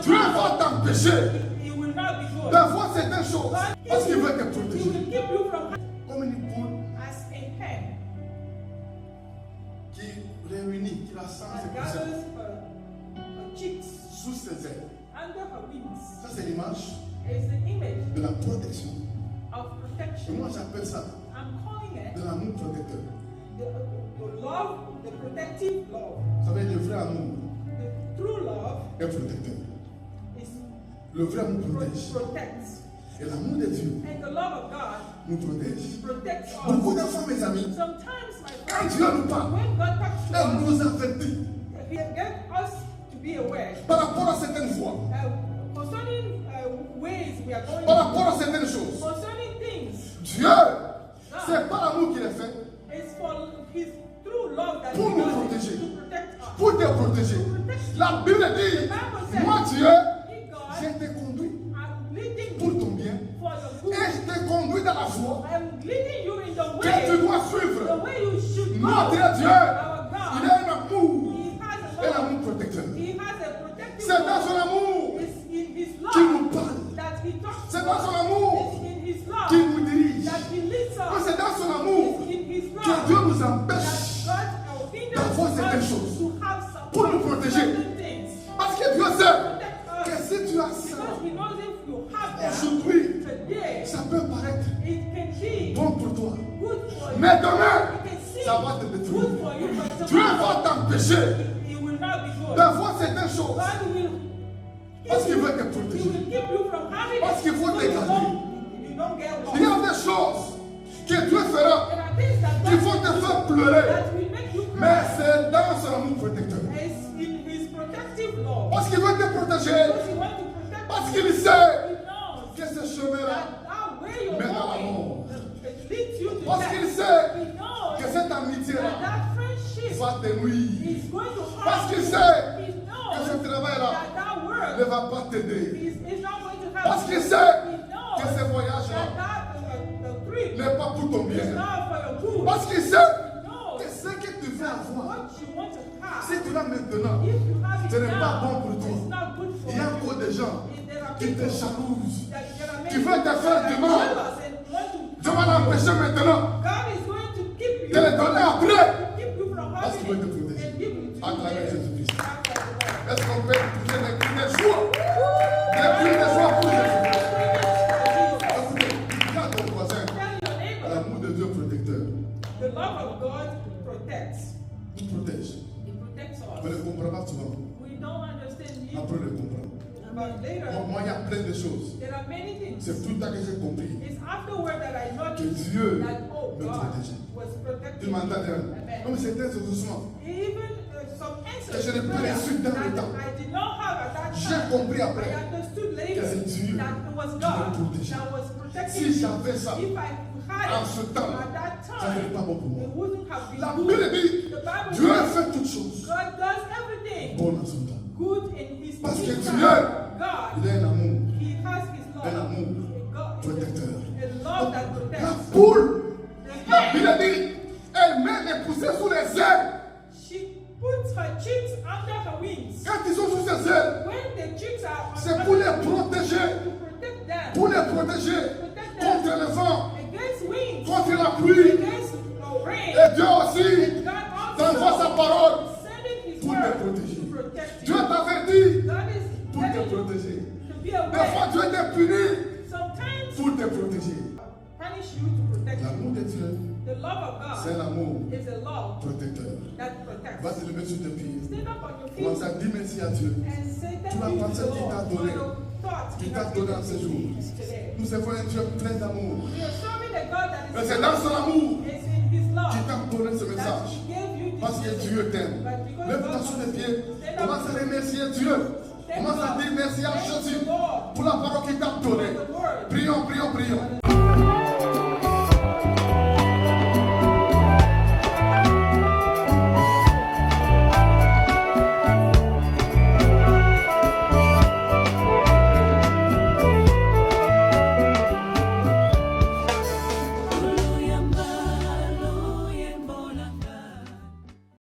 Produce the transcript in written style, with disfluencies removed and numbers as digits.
Dieu va t'empêcher It will not be good. d'avoir certaines choses parce qu'il veut te He protéger. will keep you from Comme une poule as a hen qui réunit, qui rassemble ses that poussins gathers her chicks sous ses ailes. under her wings. Ça, c'est l'image It's the image de la protection. of Et protection. moi, j'appelle ça I'm calling it de l'amour protecteur. the love, the protective love. Vous savez, le vrai amour The true love est protecteur. is Le vrai amour protège. protects. Et l'amour de Dieu And the love of God nous protège. protects Beaucoup us. de fois, mes amis, Sometimes, my quand friend, Dieu nous parle, when God talks to elle us, nous avertit He gets us to be aware par rapport à certaines voies, concerning ways we are going par rapport à certaines choses. concerning things. Dieu, c'est pas l'amour qu'il est fait It's for His true love that pour He nous does protéger, it, to protect us. pour te protéger. La Bible dit, moi Dieu, He, God, je t'ai conduit I'm leading pour you ton bien for your et good. je t'ai conduit dans la voie I'm leading you in the que tu way, dois the suivre. way you should go. Notre Dieu, Our il God, a un amour He has et a un love. amour protecteur. He has a protective C'est dans son love. amour It's in His qui nous love parle. that He talks C'est to dans son us. amour It's in His qui love nous dirige. that He leads Mais us. c'est dans son amour It's in His que love Dieu nous that empêche God hinders d'avoir certaines us choses to have some pour nous protéger. certain things. Parce que Dieu sait Protect que us. si tu as ça Because He knows if you have that aujourd'hui, today, ça peut paraître it can be bon pour toi. good for you. Mais demain, It can seem ça va te good détruire. for you, but Dieu tomorrow va t'empêcher it will not be good. d'avoir certaines choses God will parce qu'il veut te He protéger. will keep you from having Parce it. qu'il faut So te you garder. don't get Il y lost. a des choses que Dieu fera There are things that qui God vont te will faire do pleurer. that will make you Mais cry. c'est dans son amour protecteur. It's in His protective love. Parce qu'il veut te protéger. Because He wants to protect Parce you. qu'il sait He knows que ce chemin-là, that way you're mène à la going, mort. it leads you to Parce death. qu'il sait He knows que cette amitié-là that friendship va te nuire. is going to Parce harm qu'il you. sait He que knows ce travail-là that work ne va pas t'aider. is not going to help Parce qu'il you. sait He knows que ce voyage-là that trip n'est pas pour ton is bien. not for your good. Parce qu'il sait He knows que ce que tu veux avoir, what you want to have. si tu l'as maintenant, If you have it ce n'est pas now, bon pour toi. it's not good for Il y a you. encore des gens There are qui te people jalousent, there are qui many veulent te people faire that du are mal. jealous and want to Dieu va l'empêcher maintenant God is going to keep you. de les donner après. Keep you from Parce qu'il having veut te it protéger. and give it to À travers you. Jésus-Christ. After the Lord. Est-ce qu'on peut pousser des cris de joie? Des cris de joie pour Jésus. Écoutez, dis à ton voisin, Tell your neighbor, l'amour de Dieu protecteur the love of God protects. nous protège. It protects On ne us. le comprend pas souvent. We don't understand you, Après, on le comprend. but later Moi, il y a plein de choses. there are many things. C'est tout ça que j'ai compris. It's afterward that I Que noticed Dieu that me God protégeait. was Tu protecting m'entends me. bien? Amen. Comme c'était ce doucement. Even some Que answers je n'ai to pas prayer reçu dans le that temps. I did not have at that J'ai time. compris après. I understood later que c'est Dieu that it was qui God me protégeait. that was protecting Si me. j'avais ça If I had en it ce temps, at that ça ne serait pas time, bon pour moi. it wouldn't have been La good. Bible dit, The Bible Dieu says fait toutes choses God does everything bonnes en son temps. good in His Parce que time. Dieu, God, il a un amour, He has His un love. amour God, protecteur. a love that La protects. poule, The la hen, Bible dit, elle met les poussées sous les ailes. she puts her chicks under her wings. Quand ils sont sous ses ailes, When the chicks are on c'est pour les protéger, to protect them, pour les protéger contre le vent, against winds, contre la pluie. against rain. Et Dieu aussi God t'envoie sa also parole sending His pour te word protéger. to protect Dieu you. t'avertit God is pour te telling you protéger. to be Des fois, aware. Dieu te punit Sometimes pour te protéger. punish you to protect you. L'amour de Dieu, The love of c'est God l'amour is a love protecteur. that Va protects. te lever sur tes pieds. Stand up on your Commence feet à dire merci à Dieu. and say Tu thank vas you to penser the qu'il t'a Lord donné. for your thoughts Qu'il He t'a has donné en given ce to jour. you today. Nous servons un Dieu plein d'amour. We are serving a God that Mais is c'est dans son amour it's in His love qu'il t'a donné ce that message. He gave you this Parce que message. Dieu t'aime. But because Lève-toi God sur loves les pieds. you, stand up. Commence à remercier Dieu. Commence à dire merci à Jésus pour la parole qu'il t'a donnée. Prions, prions, prions.